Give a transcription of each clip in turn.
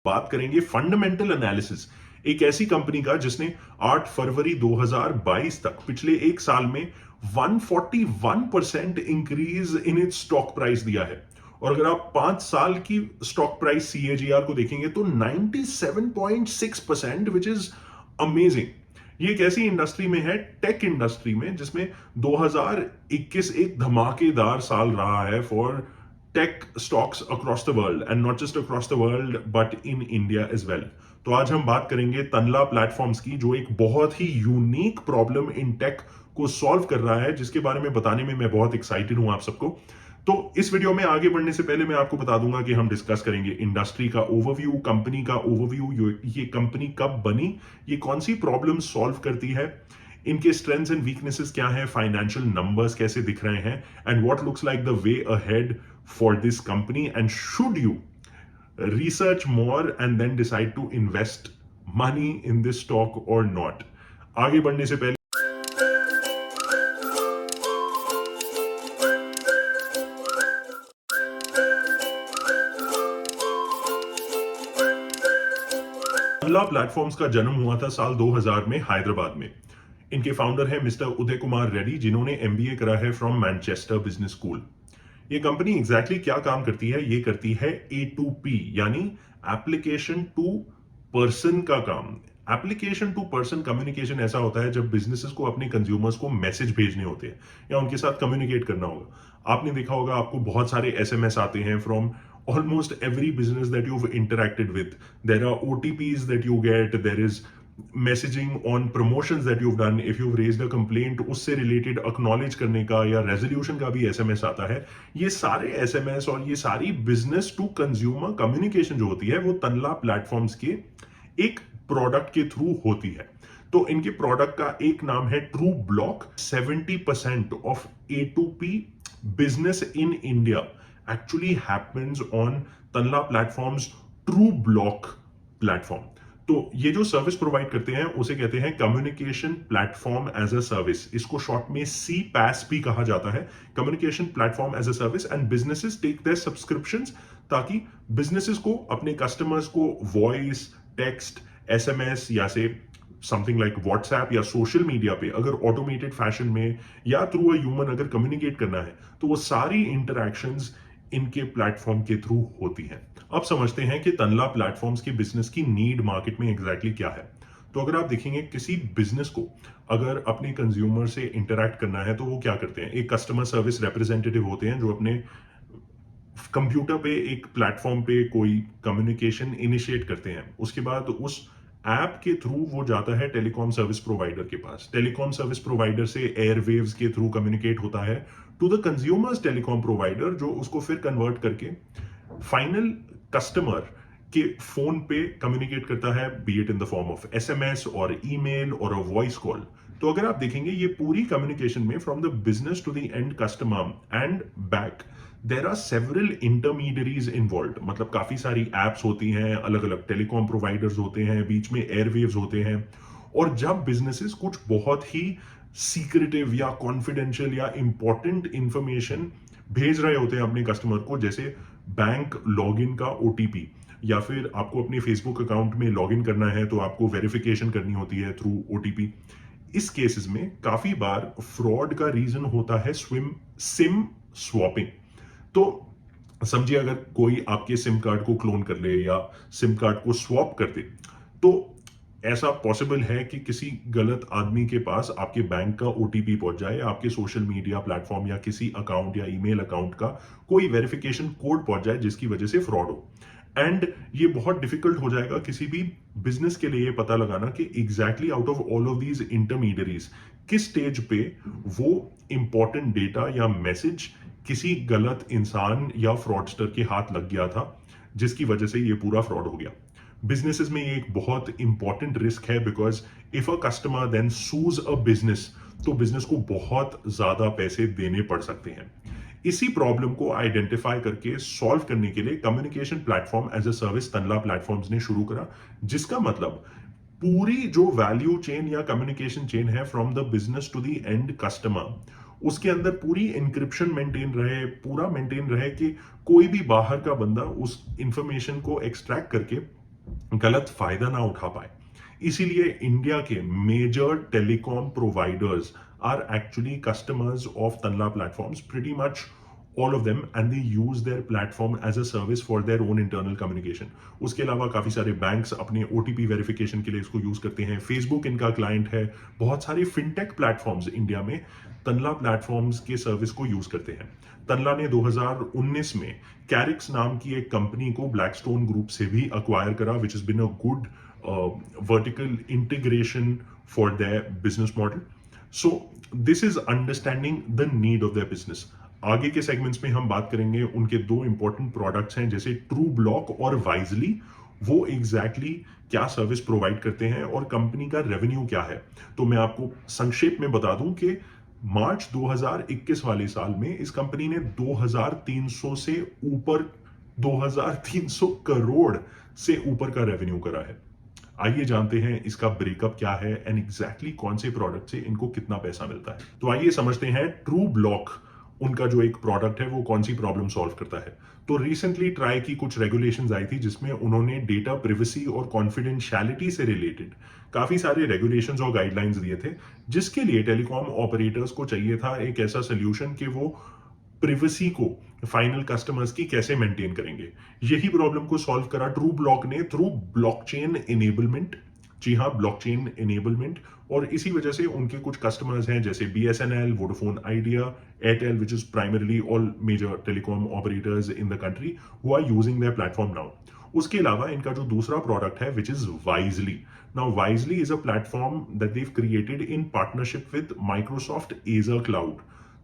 बात करेंगे fundamental analysis, एक ऐसी कंपनी का जिसने 8 फरवरी 2022 तक पिछले एक साल में 141% increase in its stock price दिया है। और अगर आप 5 साल की स्टॉक प्राइस सीएजीआर को देखेंगे तो 97.6%, विच इज अमेजिंग। ये एक ऐसी इंडस्ट्री में है, टेक इंडस्ट्री में, जिसमें 2021 एक धमाकेदार साल रहा है for tech stocks across the world, and not just across the world but in India as well। तो आज हम बात करेंगे तनला प्लेटफॉर्म्स की, जो एक बहुत ही यूनिक प्रॉब्लम इन टेक को सॉल्व कर रहा है, जिसके बारे में बताने में मैं बहुत एक्साइटेड हूं आप सबको। तो इस वीडियो में आगे बढ़ने से पहले मैं आपको बता दूंगा कि हम डिस्कस करेंगे इंडस्ट्री का ओवरव्यू, कंपनी का ओवरव्यू, ये कंपनी कब बनी, ये कौन सी प्रॉब्लम सॉल्व करती है, इनके स्ट्रेंथ्स एंड वीकनेसेस क्या है, फाइनेंशियल नंबर्स कैसे दिख रहे हैं, and what looks like the way ahead for this company, and should you research more and then decide to invest money in this stock or not। आगे बढ़ने से पहले तनला प्लेटफॉर्म्स का जन्म हुआ था साल 2000 में हैदराबाद में। इनके फाउंडर है मिस्टर उदय कुमार रेड्डी, जिन्होंने एमबीए करा है फ्रॉम मैनचेस्टर बिजनेस स्कूल। ये कंपनी एग्जैक्टली क्या काम करती है? ये करती है A2P, यानी एप्लीकेशन टू पर्सन का काम। एप्लीकेशन टू पर्सन कम्युनिकेशन ऐसा होता है जब बिजनेसेस को अपने कंज्यूमर्स को मैसेज भेजने होते हैं या उनके साथ कम्युनिकेट करना होगा। आपने देखा होगा, आपको बहुत सारे एसएमएस आते हैं from almost every business that you've interacted with। There are OTPs that you get, there is messaging on promotions that you've done, if you've raised a complaint उससे रिलेटेड एक्नॉलेज करने का या रेजोल्यूशन का भी SMS आता है। ये सारे एसएमएस और ये सारी बिजनेस टू कंज्यूमर कम्युनिकेशन जो होती है वो तनला प्लेटफॉर्म्स के एक प्रोडक्ट के थ्रू होती है। तो इनके प्रोडक्ट का एक नाम है Trubloq. 70% of A2P business in India actually happens on Tanla platforms Trubloq platform. तो ये जो सर्विस प्रोवाइड करते हैं उसे कहते हैं communication platform as a service. इसको शॉर्ट में CPaaS भी कहा जाता है, communication platform as a service. And businesses take their subscriptions, ताकि बिजनेसेस को अपने कस्टमर्स को वॉइस, टेक्स्ट, एसएमएस या से समथिंग लाइक व्हाट्सएप या सोशल मीडिया पे अगर ऑटोमेटेड फैशन में या थ्रू अ ह्यूमन अगर कम्युनिकेट करना है तो वो सारी इंटरैक्शंस इनके प्लेटफॉर्म के थ्रू होती हैं। अब समझते हैं कि तनला प्लेटफॉर्म्स की बिजनेस की नीड मार्केट में एग्जैक्टली क्या है। तो अगर आप देखेंगे किसी बिजनेस को अगर अपने कंज्यूमर से इंटरैक्ट करना है तो वो क्या करते हैं? एक कस्टमर सर्विस रिप्रेजेंटेटिव होते हैं जो अपने कंप्यूटर पे एक प्लेटफॉर्म पे कोई कम्युनिकेशन इनिशिएट करते हैं। उसके बाद उस ऐप के थ्रू वो जाता है टेलीकॉम सर्विस प्रोवाइडर के पास। टेलीकॉम सर्विस प्रोवाइडर से एयरवेव्स के थ्रू कम्युनिकेट होता है to the consumers telecom provider, जो उसको फिर कन्वर्ट करके फाइनल कस्टमर के फोन पे कम्युनिकेट करता है, be it in the form of SMS और ईमेल और अ वॉइस कॉल। तो अगर आप देखेंगे ये पूरी कम्युनिकेशन में from the business to the end customer and back there are several intermediaries involve. मतलब काफी सारी एप्स होती हैं, अलग अलग टेलीकॉम प्रोवाइडर्स होते हैं, बीच में एयरवेव्स होते हैं। और जब बिजनेसेस कुछ बहुत ही सीक्रेटिव या कॉन्फिडेंशियल या इंपॉर्टेंट इंफॉर्मेशन भेज रहे होते हैं अपने कस्टमर को, जैसे बैंक लॉगिन का OTP, या फिर आपको अपने फेसबुक अकाउंट में लॉगिन करना है तो आपको वेरिफिकेशन करनी होती है थ्रू OTP। इस केसेस में काफी बार फ्रॉड का रीजन होता है सिम स्वैपिंग। तो समझिए अगर कोई आपके सिम कार्ड को क्लोन कर ले या सिम कार्ड को स्वैप कर दे, तो ऐसा पॉसिबल है कि किसी गलत आदमी के पास आपके बैंक का OTP पहुंच जाए, आपके सोशल मीडिया प्लेटफॉर्म या किसी अकाउंट या ईमेल अकाउंट का कोई वेरिफिकेशन कोड पहुंच जाए, जिसकी वजह से फ्रॉड हो। एंड ये बहुत डिफिकल्ट हो जाएगा किसी भी बिजनेस के लिए पता लगाना कि exactly out of all of these intermediaries किस स्टेज पे वो इंपॉर्टेंट डेटा या मैसेज किसी गलत इंसान या फ्रॉडस्टर के हाथ लग गया था, जिसकी वजह से ये पूरा फ्रॉड हो गया। बिजनेसेस में ये एक बहुत इंपॉर्टेंट रिस्क है, because if a customer then sues a business, तो बिजनेस को बहुत ज्यादा पैसे देने पड़ सकते हैं। इसी प्रॉब्लम को आइडेंटिफाई करके सॉल्व करने के लिए communication platform as a service Tanla platforms ने शुरू करा, जिसका मतलब पूरी जो वैल्यू चेन या कम्युनिकेशन चेन है from the business to the end customer, उसके अंदर पूरी इंक्रिप्शन मेंटेन रहे, पूरा मेंटेन रहे कि कोई भी बाहर का बंदा उस इंफॉर्मेशन को एक्सट्रैक्ट करके गलत फायदा ना उठा पाए। इसीलिए इंडिया के major telecom providers are actually customers of Tanla platforms, pretty much all of them, and they use their platform as a service for their own internal communication. उसके अलावा काफ़ी सारे बैंक्स अपने OTP वेरिफिकेशन के लिए इसको यूज़ करते हैं। फेसबुक इनका क्लाइंट है। बहुत सारे फिनटेक प्लेटफॉर्म्स इंडिया में तनला प्लेटफॉर्म्स के सर्विस को यूज़ करते हैं। तनला ने 2019 में कैरिक्स नाम की एक कंपनी को ब्लैकस्टोन ग्रुप से भी अक्वायर करा, which is been a good vertical integration for their business model. So this is understanding the need of their business. आगे के सेगमेंट्स में हम बात करेंगे उनके दो इंपॉर्टेंट प्रोडक्ट्स हैं, जैसे ट्रू ब्लॉक और वाइजली। वो एग्जैक्टली क्या सर्विस प्रोवाइड करते हैं और कंपनी का रेवेन्यू क्या है। तो मैं आपको संक्षेप में बता दूं कि मार्च 2021 वाले साल में इस कंपनी ने 2300 से ऊपर 2300 करोड़ से ऊपर का रेवेन्यू करा है। आइए जानते हैं इसका ब्रेकअप क्या है एंड एग्जैक्टली कौन से प्रोडक्ट से इनको कितना पैसा मिलता है। तो आइए समझते हैं ट्रू ब्लॉक, उनका जो एक प्रोडक्ट है वो कौन सी प्रॉब्लम सॉल्व करता है। तो रिसेंटली ट्राई की कुछ रेगुलेशंस आई थी जिसमें उन्होंने डेटा प्रिवेसी और कॉन्फिडेंशियलिटी से रिलेटेड काफी सारे रेगुलेशंस और गाइडलाइंस दिए थे, जिसके लिए टेलीकॉम ऑपरेटर्स को चाहिए था एक ऐसा सोल्यूशन कि वो प्रिवेसी को फाइनल कस्टमर्स की कैसे मेंटेन करेंगे। यही प्रॉब्लम को सॉल्व करा ट्रू ब्लॉक ने थ्रू ब्लॉकचेन इनेबलमेंट। जी हाँ, ब्लॉकचेन इनेबलमेंट। और इसी वजह से उनके कुछ कस्टमर्स हैं जैसे BSNL, Vodafone Idea, Airtel, which is primarily all major telecom operators in the country who are using their platform now. उसके अलावा इनका जो दूसरा प्रोडक्ट है which is Wisely. Now Wisely is a platform that they've created in partnership with Microsoft Azure cloud.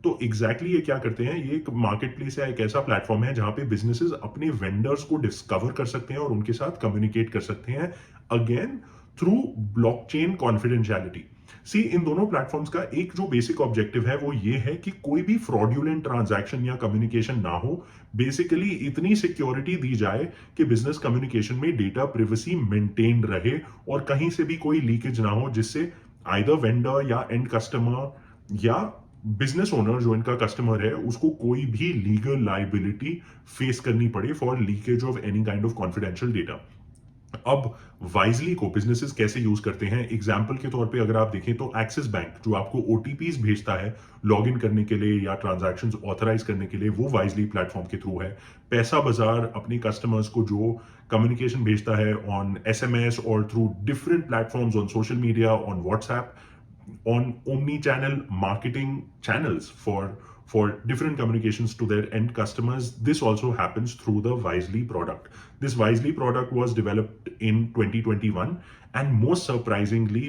तो exactly ये क्या करते हैं, ये एक मार्केट प्लेस या एक ऐसा प्लेटफॉर्म है जहां पे बिजनेसेस अपने वेंडर्स को डिस्कवर कर सकते हैं और उनके साथ कम्युनिकेट कर सकते हैं, अगेन थ्रू ब्लॉकचेन कॉन्फिडेंशियलिटी। सी, इन दोनों प्लेटफॉर्म्स का एक जो बेसिक ऑब्जेक्टिव है वो ये है कि कोई भी फ्रॉड्यूलेंट ट्रांजैक्शन या कम्युनिकेशन ना हो। बेसिकली इतनी सिक्योरिटी दी जाए कि बिजनेस कम्युनिकेशन में डेटा प्रिवेसी मेंटेन रहे और कहीं से भी कोई लीकेज ना हो, जिससे आइदर वेंडर या एंड कस्टमर या बिजनेस ओनर जो इनका कस्टमर है उसको कोई भी लीगल लाइबिलिटी फेस करनी पड़े for leakage of any kind of confidential data. अब वाइजली को बिजनेसेस कैसे यूज करते हैं, एग्जाम्पल के तौर पे अगर आप देखें तो एक्सिस बैंक जो आपको OTPs भेजता है लॉग इन करने के लिए या ट्रांजैक्शंस ऑथराइज करने के लिए, वो वाइजली प्लेटफॉर्म के थ्रू है। पैसा बाजार अपने कस्टमर्स को जो कम्युनिकेशन भेजता है ऑन SMS और through different platforms on social media, on WhatsApp, on omni-channel marketing channels for different communications to their end customers. This also happens through the Wisely product. This Wisely product was developed in 2021 and most surprisingly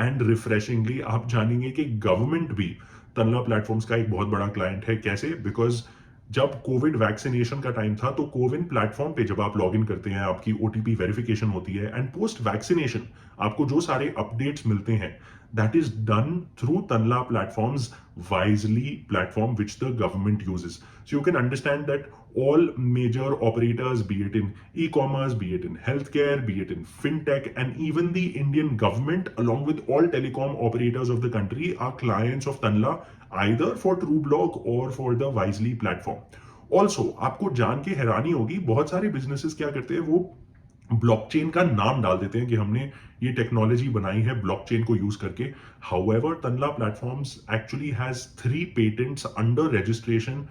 and refreshingly आप जानेंगे कि government भी Tanla platforms का एक बहुत बड़ा client है। कैसे? बिकॉज जब कोविड वैक्सीनेशन का टाइम था तो कोविन प्लेटफॉर्म पे जब आप लॉग इन करते हैं आपकी OTP वेरिफिकेशन होती है एंड पोस्ट वैक्सीनेशन आपको जो सारे अपडेट्स मिलते हैं that is done through Tanla platforms, Wisely platform, which the government uses. So you can understand that all major operators, be it in e-commerce, be it in healthcare, be it in fintech, and even the Indian government, along with all telecom operators of the country, are clients of Tanla, either for TrueBlock or for the Wisely platform. Also, आपको जान के हैरानी होगी, बहुत सारे businesses क्या करते हैं, वो ब्लॉकचेन का नाम डाल देते हैं कि हमने ये टेक्नोलॉजी बनाई है ब्लॉकचेन को यूज करके। However Tanla platforms actually has 3 patents under registration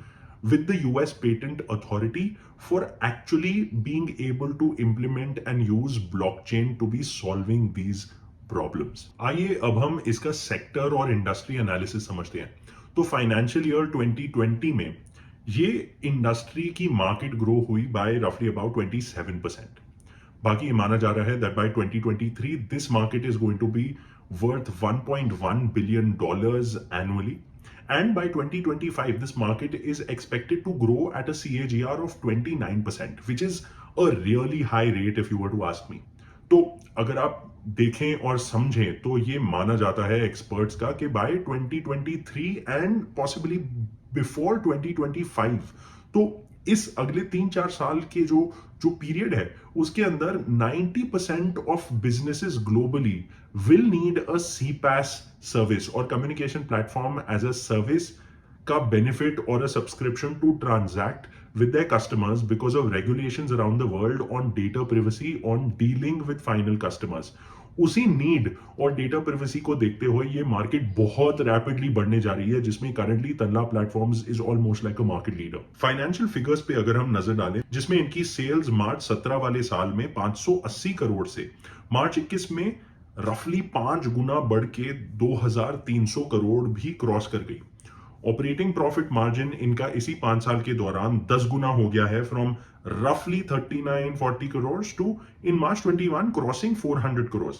with the US Patent Authority for actually being able to implement and use blockchain to be solving these problems. आइए अब हम इसका सेक्टर और इंडस्ट्री एनालिसिस समझते हैं। तो फाइनेंशियल ईयर 2020 में ये इंडस्ट्री की मार्केट ग्रो हुई बाय रफली अबाउट 27%। बाकी ये माना जा रहा है that by 2023 this market is going to be worth $1.1 billion annually, and by 2025 this market is expected to grow at a CAGR of 29%, which is a really high rate if you were to ask me. तो अगर आप देखें और समझें तो ये माना जाता है एक्सपर्ट्स का कि बाय 2023 एंड पॉसिबली बिफोर 2025, तो इस अगले 3-4 साल के जो पीरियड है उसके अंदर 90% of businesses globally will need a CPaaS service और communication platform as a service का benefit or a subscription to transact with their customers because of regulations around the world on data privacy, on dealing with final customers. उसी need और data privacy को देखते हुए ये market बहुत rapidly बढ़ने जा रही है, जिसमें currently Tanla platforms is almost like a market leader. Financial figures पे अगर हम नजर डालें, जिसमें इनकी सेल्स मार्च 17 वाले साल में 580 करोड़ से मार्च 21 में रफली 5 गुना बढ़ के 2300 करोड़ भी क्रॉस कर गई। ऑपरेटिंग प्रॉफिट मार्जिन इनका इसी 5 साल के दौरान 10 गुना हो गया है, फ्रॉम रफली 39-40 crore to in March 21 crossing 400 crore.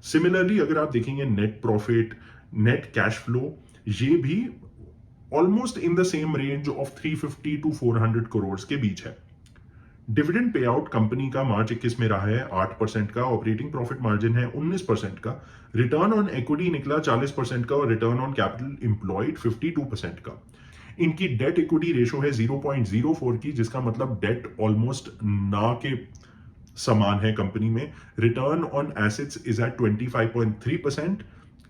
Similarly अगर आप देखेंगे net profit, net cash flow, ये भी almost in the same range of 350 to 400 crore के बीच है। डिविडेंड पे आउट कंपनी का मार्च 21 में रहा है 8% का, ऑपरेटिंग प्रॉफिट मार्जिन है 19% का, रिटर्न ऑन इक्विटी निकला 40% का और रिटर्न ऑन कैपिटल एम्प्लॉयड 52% का। इनकी डेट इक्विटी रेशो है 0.04 की, जिसका मतलब डेट ऑलमोस्ट ना के समान है कंपनी में। Return on assets is at 25.3%।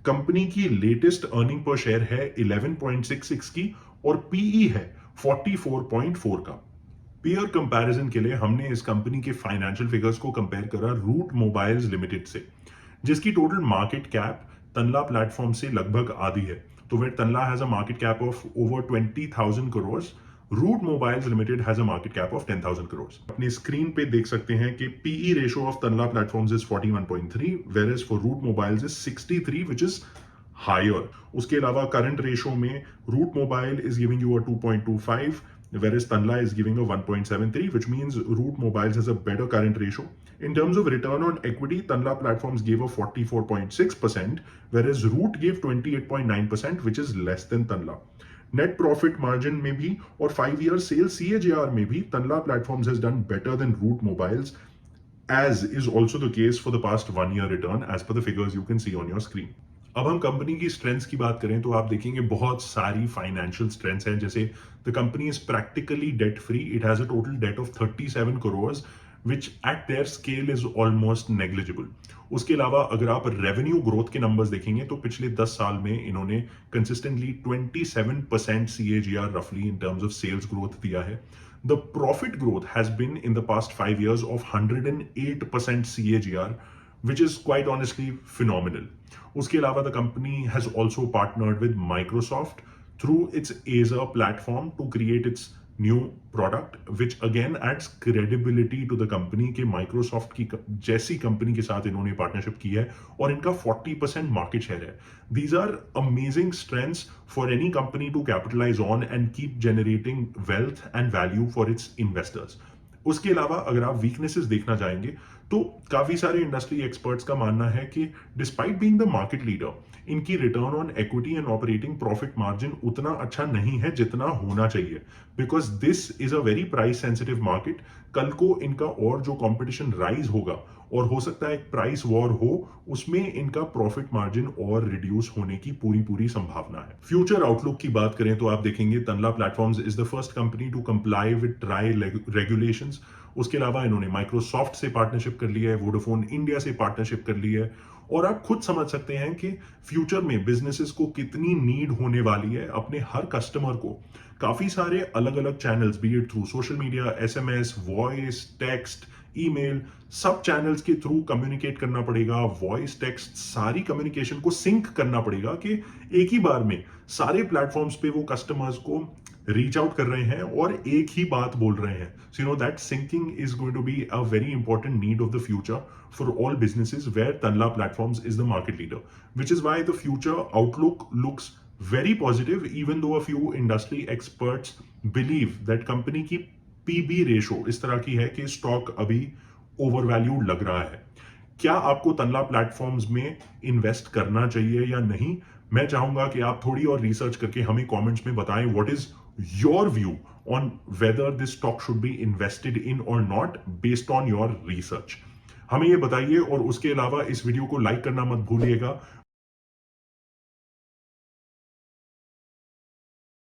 Company की लेटेस्ट अर्निंग पर शेयर है 11.66 की और पीई है 44.4 का। पीयर कंपैरिजन के लिए हमने इस कंपनी के फाइनेंशियल फिगर्स को कंपेयर करा रूट मोबाइल्स लिमिटेड से, जिसकी total market cap Tanla platform से लगभग आधी है। तो where Tanla has a market cap of over 20,000 crore, Route Mobiles Limited has a market cap of 10,000 crore. अपनी स्क्रीन पे देख सकते हैं कि PE ratio of Tanla platforms is 41.3, where for Route Mobiles is 63, which is higher. उसके अलावा करंट रेशियो में Route Mobile is giving you a 2.25, whereas Tanla is giving a 1.73, which means Root Mobiles has a better current ratio. In terms of return on equity, Tanla Platforms gave a 44.6%, whereas Root gave 28.9%, which is less than Tanla. Net profit margin में भी और 5-year sales CAGR में भी Tanla Platforms has done better than Root Mobiles, as is also the case for the past 1-year return, as per the figures you can see on your screen. अब हम company की strengths की बात करें तो आप देखेंगे बहुत सारी फाइनेंशियल स्ट्रेंथ्स हैं, जैसे the company is practically debt free, it has a total date of 37 crore, which eight there scale is almost negligible. उसके अलावा अगर आप रेवेन्यू ग्रोथ के नंबर्स देखेंगे तो पिछले 10 साल में इन्होंने कंसिस्टेंटली 27% CAGR रफली in terms of sales growth दिया है। The profit growth has been in the past 5 years of 108% CAGR, which is quite honestly phenomenal. उसके अलावा the company has also partnered with Microsoft through its Azure platform to create its new product, which again adds credibility to the company कि Microsoft की जैसी company के साथ इन्होंने partnership की है और इनका 40% मार्केट शेयर है। These are amazing strengths for any company to capitalize on and keep generating wealth and value for its investors. उसके अलावा अगर आप वीकनेसेस देखना चाहेंगे तो काफी सारे इंडस्ट्री एक्सपर्ट्स का मानना है कि despite being the market leader, इनकी return on equity and operating profit margin उतना अच्छा नहीं है जितना होना चाहिए, because this is a very price sensitive market. कल को इनका और जो कंपटीशन राइज होगा और हो सकता है एक प्राइस वॉर हो, उसमें इनका प्रॉफिट मार्जिन और रिड्यूस होने की पूरी संभावना है। फ्यूचर आउटलुक की बात करें तो आप देखेंगे Tanla platforms is the first company to comply with TRAI regulations. उसके अलावा इन्होंने माइक्रोसॉफ्ट से पार्टनरशिप कर लिया है, वोडाफोन इंडिया से पार्टनरशिप कर ली है, और आप खुद समझ सकते हैं कि फ्यूचर में बिजनेसेस को कितनी नीड होने वाली है अपने हर कस्टमर को काफी सारे अलग अलग channels, B it through social media, SMS, voice, text, email, सब चैनल्स के थ्रू कम्युनिकेट करना पड़ेगा। वॉइस, टेक्स्ट, सारी कम्युनिकेशन को सिंक करना पड़ेगा कि एक ही बार में सारे प्लेटफॉर्म्स पे वो कस्टमर्स को रीच आउट कर रहे हैं और एक ही बात बोल रहे हैं। So you know that syncing is going to be a very important need of the future for all businesses, where Tanla Platforms is the market leader, which is why the future outlook looks very positive, even though a few industry experts believe that company की PB ratio इस तरह की है कि stock अभी overvalued लग रहा है। क्या आपको तनला प्लेटफॉर्म्स में इन्वेस्ट करना चाहिए या नहीं? मैं चाहूंगा कि आप थोड़ी और रिसर्च करके हमें कमेंट्स में बताएं what is your view on whether this stock should be invested in और not based on your research. हमें ये बताइए, और उसके अलावा इस वीडियो को लाइक करना मत भूलिएगा।